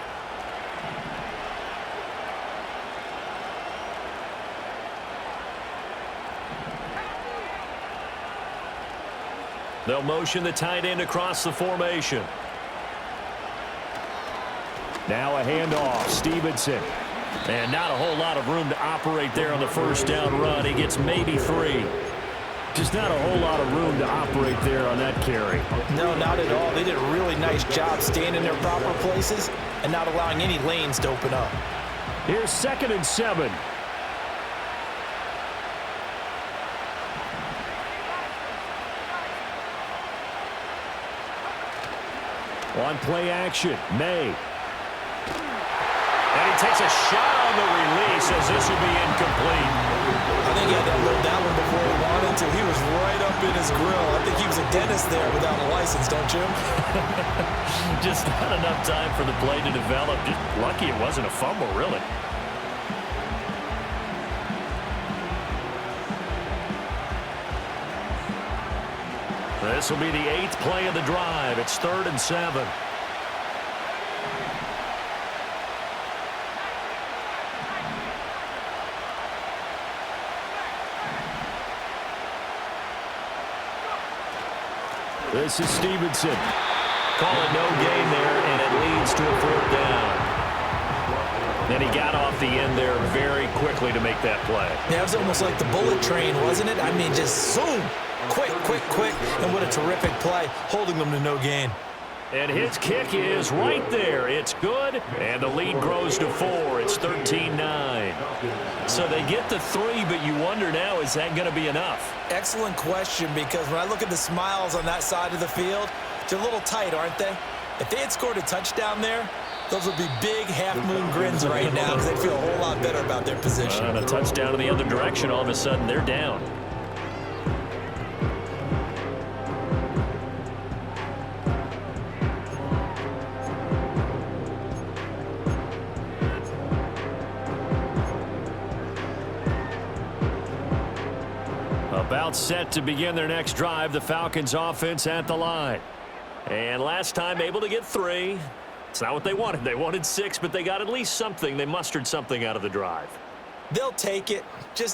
They'll motion the tight end across the formation. Now a handoff, Stevenson. And not a whole lot of room to operate there on the first down run. He gets maybe 3. Just not a whole lot of room to operate there on that carry. No, not at all. They did a really nice job staying in their proper places and not allowing any lanes to open up. Here's 2nd and 7. On play action, May. And he takes a shot on the release as this will be incomplete. I think he had to load that one before he wanted to. He was right up in his grill. I think he was a dentist there without a license, don't you? Just not enough time for the play to develop. Just lucky it wasn't a fumble, really. This will be the 8th play of the drive. It's 3rd and 7. This is Stevenson. Call it no gain there, and it leads to a 4th down. Then he got off the end there very quickly to make that play. Yeah, it was almost like the bullet train, wasn't it? I mean, just zoom. Quick, quick, quick. And what a terrific play, holding them to no gain. And his kick is right there. It's good, and the lead grows to 4. It's 13-9. So they get the 3, but you wonder now, is that going to be enough? Excellent question, because when I look at the smiles on that side of the field, they're a little tight, aren't they? If they had scored a touchdown there, those would be big half-moon grins right now because they'd feel a whole lot better about their position. And a touchdown in the other direction, all of a sudden they're down. About set to begin their next drive, the Falcons offense at the line. And last time able to get 3. It's not what they wanted. They wanted 6, but they got at least something. They mustered something out of the drive. They'll take it.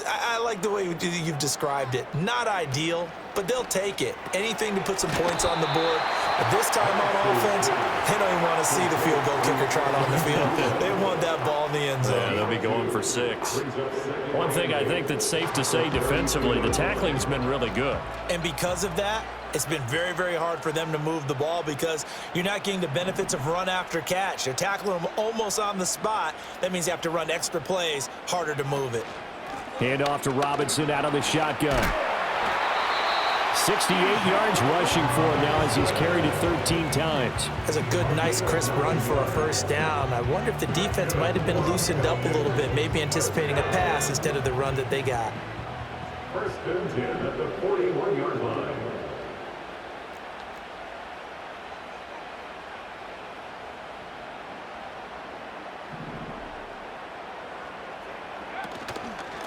I like the way you've described it. Not ideal, but they'll take it. Anything to put some points on the board. But this time on offense, they don't even want to see the field goal kicker trot on the field. They want that ball in the end zone. Yeah, they'll be going for 6. One thing I think that's safe to say defensively, the tackling's been really good. And because of that, it's been very, very hard for them to move the ball because you're not getting the benefits of run after catch. They're tackling them almost on the spot. That means you have to run extra plays, harder to move it. Hand off to Robinson out of the shotgun. 68 yards rushing for him now as he's carried it 13 times. That's a good, nice, crisp run for a first down. I wonder if the defense might have been loosened up a little bit, maybe anticipating a pass instead of the run that they got. First and 10 at the 41-yard line.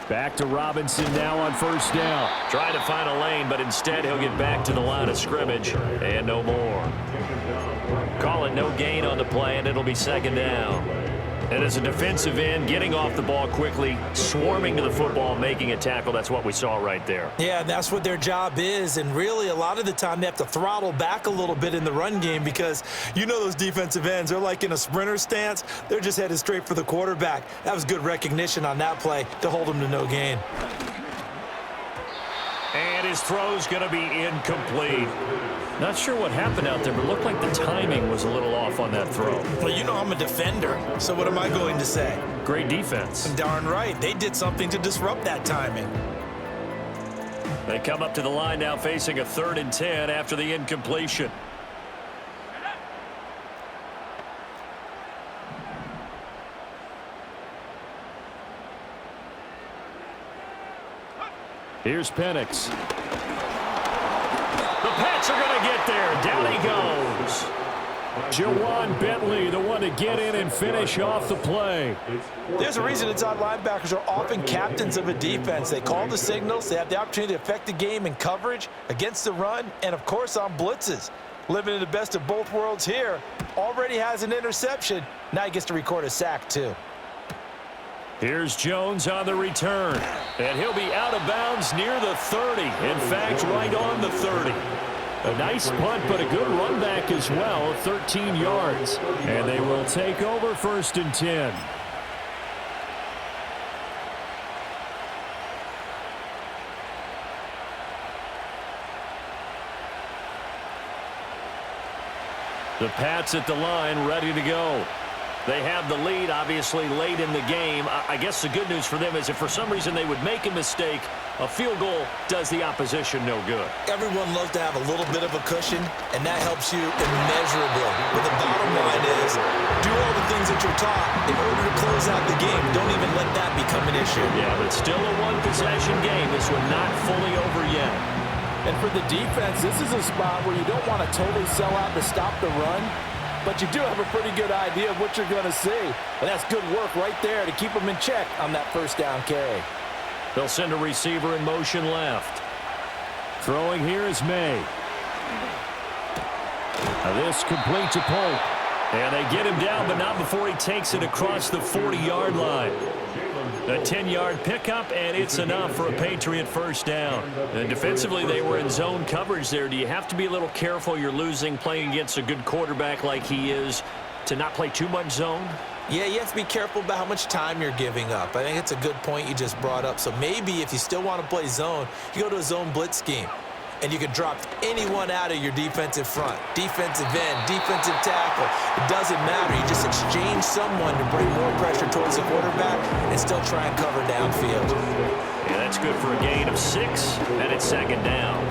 Back to Robinson now on first down. Trying to find a lane, but instead he'll get back to the line of scrimmage and no more. Call it no gain on the play, and it'll be second down. And as a defensive end, getting off the ball quickly, swarming to the football, making a tackle, that's what we saw right there. Yeah, that's what their job is, and really a lot of the time they have to throttle back a little bit in the run game because you know those defensive ends, they're like in a sprinter stance. They're just headed straight for the quarterback. That was good recognition on that play to hold him to no gain. And his throw's going to be incomplete. Not sure what happened out there, but it looked like the timing was a little off on that throw. Well, you know I'm a defender, so what am I going to say? Great defense. Darn right. They did something to disrupt that timing. They come up to the line now facing a 3rd and 10 after the incompletion. Here's Penix. The Pats are going to get there. Down he goes. Jawan Bentley, the one to get in and finish off the play. There's a reason inside linebackers are often captains of a defense. They call the signals. They have the opportunity to affect the game in coverage, against the run, and, of course, on blitzes. Living in the best of both worlds here. Already has an interception. Now he gets to record a sack, too. Here's Jones on the return, and he'll be out of bounds near the 30. In fact, right on the 30. A nice punt, but a good run back as well, 13 yards. And they will take over 1st and 10. The Pats at the line, ready to go. They have the lead, obviously, late in the game. I guess the good news for them is if for some reason they would make a mistake, a field goal does the opposition no good. Everyone loves to have a little bit of a cushion, and that helps you immeasurably. But the bottom line is, do all the things that you're taught in order to close out the game. Don't even let that become an issue. Yeah, but still a one-possession game. This one not fully over yet. And for the defense, this is a spot where you don't want to totally sell out to stop the run, but you do have a pretty good idea of what you're going to see. And that's good work right there to keep them in check on that first down carry. They'll send a receiver in motion left. Throwing here is May. Now this complete to Polk. And they get him down, but not before he takes it across the 40-yard line. A 10-yard pickup, and it's enough for a Patriot first down. And defensively, they were in zone coverage there. Do you have to be a little careful? You're losing, playing against a good quarterback like he is, to not play too much zone? Yeah, you have to be careful about how much time you're giving up. I think it's a good point you just brought up. So maybe if you still want to play zone, you go to a zone blitz scheme. And you can drop anyone out of your defensive front, defensive end, defensive tackle. It doesn't matter. You just exchange someone to bring more pressure towards the quarterback and still try and cover downfield. Yeah, that's good for a gain of 6, and it's second down.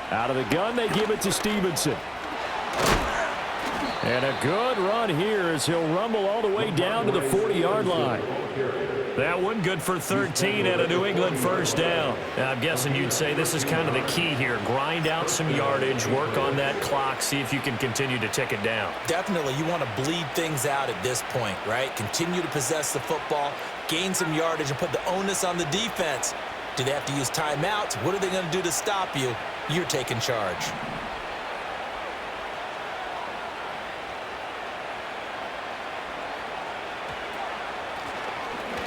Out of the gun, they give it to Stevenson. And a good run here as he'll rumble all the way down to the 40-yard line. That one good for 13 and a New England first down. Now, I'm guessing you'd say this is kind of the key here. Grind out some yardage, work on that clock, see if you can continue to tick it down. Definitely. You want to bleed things out at this point, right? Continue to possess the football, gain some yardage, and put the onus on the defense. Do they have to use timeouts? What are they going to do to stop you? You're taking charge.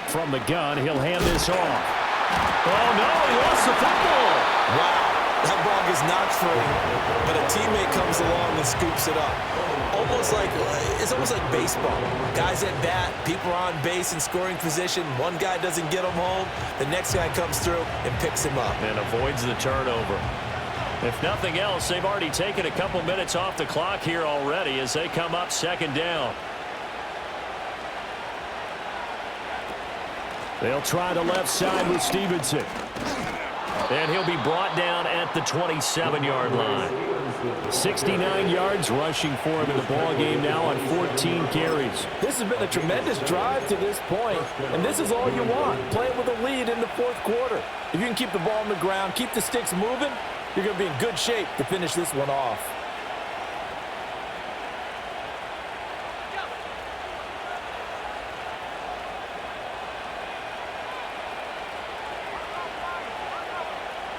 From the gun, he'll hand this off. Oh, no, he lost the football. Wow, that ball gets knocked free, but a teammate comes along and scoops it up. It's almost like baseball. Guys at bat, people are on base in scoring position. One guy doesn't get him home. The next guy comes through and picks him up. And avoids the turnover. If nothing else, they've already taken a couple minutes off the clock here already as they come up second down. They'll try the left side with Stevenson. And he'll be brought down at the 27-yard line. 69 yards rushing for him in the ball game now on 14 carries. This has been a tremendous drive to this point, and this is all you want. Play with a lead in the fourth quarter. If you can keep the ball on the ground, keep the sticks moving, you're going to be in good shape to finish this one off.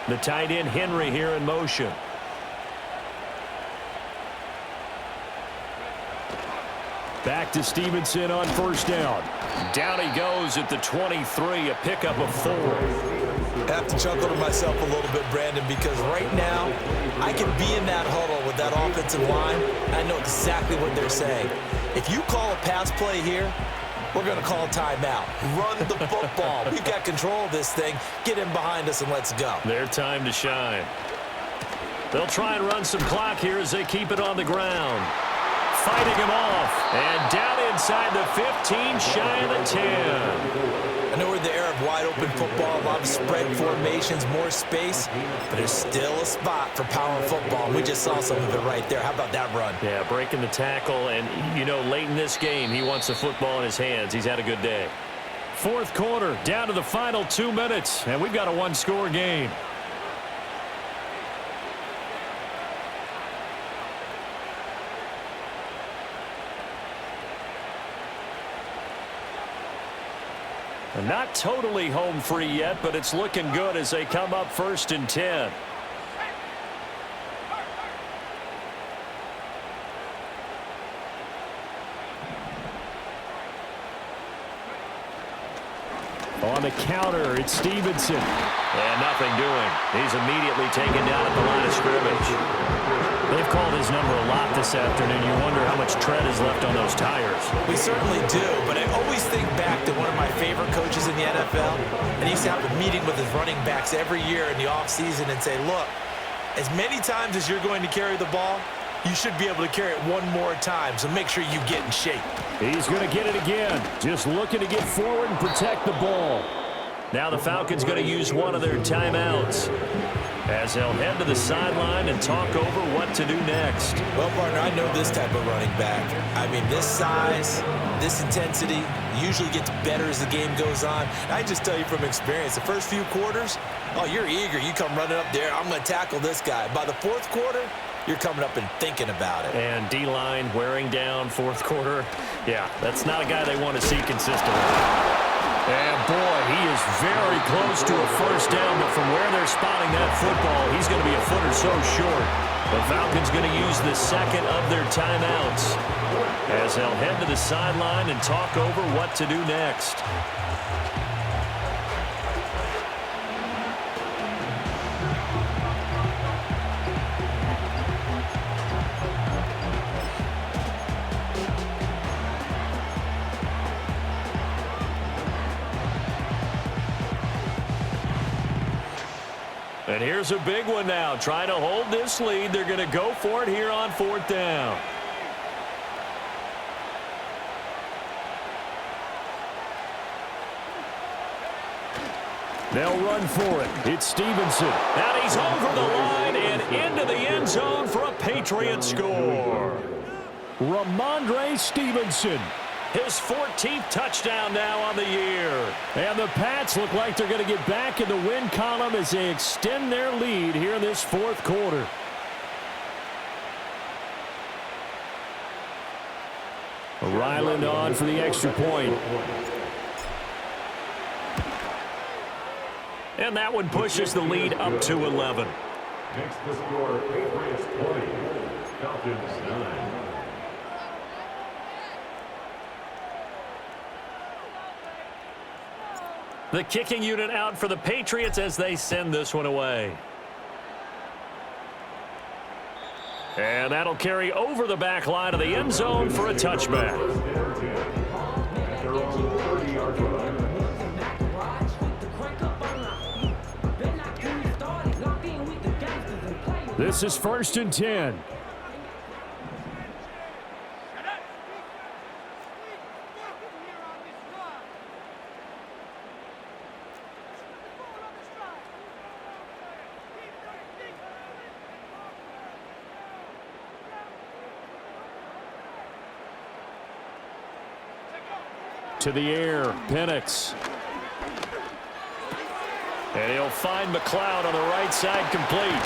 The tight end Henry here in motion. Back to Stevenson on first down. Down he goes at the 23, a pickup of 4. I have to chuckle to myself a little bit, Brandon, because right now I can be in that huddle with that offensive line. I know exactly what they're saying. If you call a pass play here, we're going to call a timeout. Run the football. We've got control of this thing. Get in behind us and let's go. Their time to shine. They'll try and run some clock here as they keep it on the ground. Fighting him off. And down inside the 15, shy of the 10. I know we're in the era of wide-open football, a lot of spread formations, more space, but there's still a spot for power football. We just saw some of it right there. How about that run? Yeah, breaking the tackle, and, you know, late in this game, he wants the football in his hands. He's had a good day. Fourth quarter, down to the final 2 minutes, and we've got a one-score game. Not totally home free yet, but it's looking good as they come up 1st and 10. On the counter, it's Stevenson. And nothing doing. He's immediately taken down at the line of scrimmage. They've called his number a lot this afternoon. You wonder how much tread is left on those tires. We certainly do, but I always think back to one of my favorite coaches in the NFL, and he used to have a meeting with his running backs every year in the offseason and say, look, as many times as you're going to carry the ball, you should be able to carry it one more time, so make sure you get in shape. He's going to get it again, just looking to get forward and protect the ball. Now the Falcons going to use one of their timeouts as they'll head to the sideline and talk over what to do next. Well, partner, I know this type of running back. I mean, this size, this intensity usually gets better as the game goes on. I just tell you from experience, the first few quarters, oh, you're eager. You come running up there, I'm going to tackle this guy. By the fourth quarter, you're coming up and thinking about it. And D-line wearing down fourth quarter. Yeah, that's not a guy they want to see consistently. And, boy, he is very close to a first down, but from where they're spotting that football, he's going to be a foot or so short. The Falcons going to use the second of their timeouts as they'll head to the sideline and talk over what to do next. And here's a big one now. Trying to hold this lead. They're going to go for it here on 4th down. They'll run for it. It's Stevenson. And he's over the line and into the end zone for a Patriots score. Ramondre Stevenson. His 14th touchdown now on the year. And the Pats look like they're going to get back in the win column as they extend their lead here in this fourth quarter. Ryland on for the extra point. And that one pushes the lead up to 11. Next to score, Patriots 20, Falcons 9. The kicking unit out for the Patriots as they send this one away. And that'll carry over the back line of the end zone for a touchback. At their own 30-yard line. This is 1st and 10. To the air, Penix. And he'll find McLeod on the right side, complete.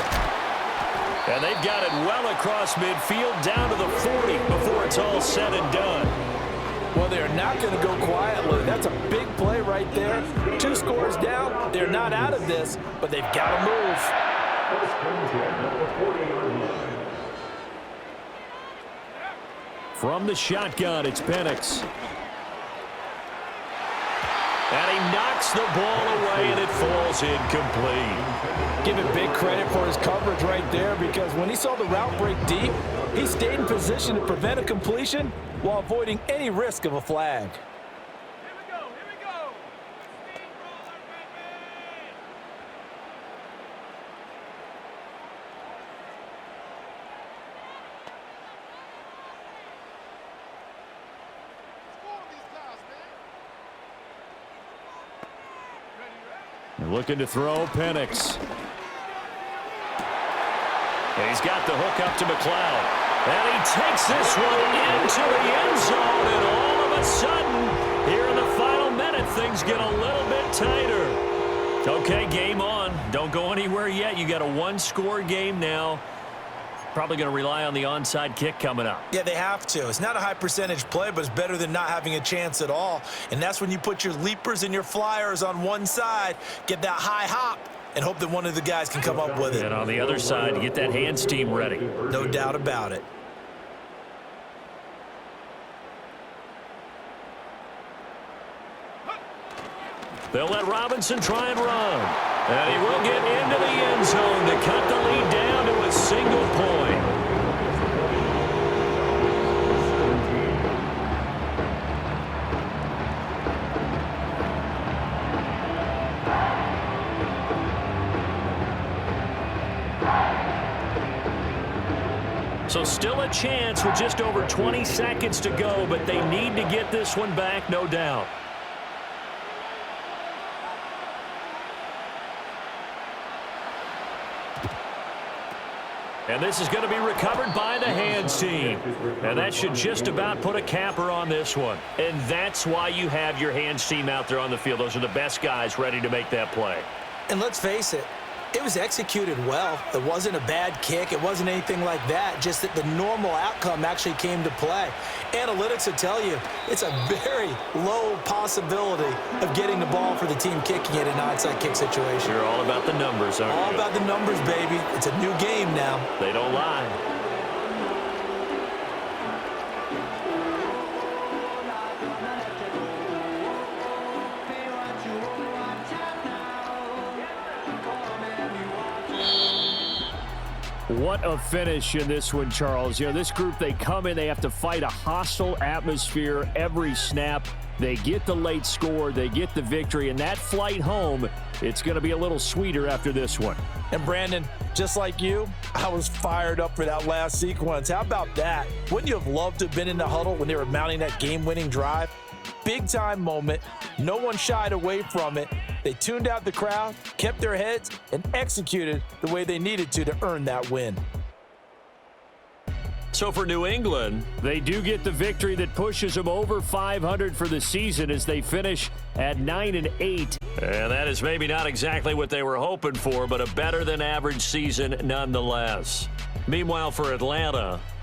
And they've got it well across midfield down to the 40 before it's all said and done. Well, they're not going to go quietly. That's a big play right there. 2 scores down. They're not out of this, but they've got to move. From the shotgun, it's Penix. And he knocks the ball away, and it falls incomplete. Give him big credit for his coverage right there, because when he saw the route break deep, he stayed in position to prevent a completion while avoiding any risk of a flag. Looking to throw, Penix. And he's got the hook up to McLeod. And he takes this one into the end zone. And all of a sudden, here in the final minute, things get a little bit tighter. Okay, game on. Don't go anywhere yet. You got a 1-score game now. Probably going to rely on the onside kick coming up. Yeah, they have to. It's not a high percentage play, but it's better than not having a chance at all. And that's when you put your leapers and your flyers on one side, get that high hop, and hope that one of the guys can come up with it. And on the other side, get that hands team ready. No doubt about it. They'll let Robinson try and run. And he will get into the end zone to cut the lead down to a single point. So still a chance with just over 20 seconds to go, but they need to get this one back, no doubt. And this is going to be recovered by the hands team. And that should just about put a capper on this one. And that's why you have your hands team out there on the field. Those are the best guys ready to make that play. And let's face it, it was executed well. It wasn't a bad kick. It wasn't anything like that. Just that the normal outcome actually came to play. Analytics will tell you it's a very low possibility of getting the ball for the team kicking it in an onside kick situation. You're all about the numbers, aren't you? All about the numbers, baby. It's a new game now. They don't lie. What a finish in this one, Charles. You know, this group, they come in, they have to fight a hostile atmosphere every snap. They get the late score, they get the victory, and that flight home, it's going to be a little sweeter after this one. And Brandon, just like you, I was fired up for that last sequence. How about that? Wouldn't you have loved to have been in the huddle when they were mounting that game-winning drive? Big-time moment. No one shied away from it. They tuned out the crowd, kept their heads, and executed the way they needed to earn that win. So for New England, they do get the victory that pushes them over 500 for the season as they finish at 9-8. And that is maybe not exactly what they were hoping for, but a better than average season nonetheless. Meanwhile, for Atlanta,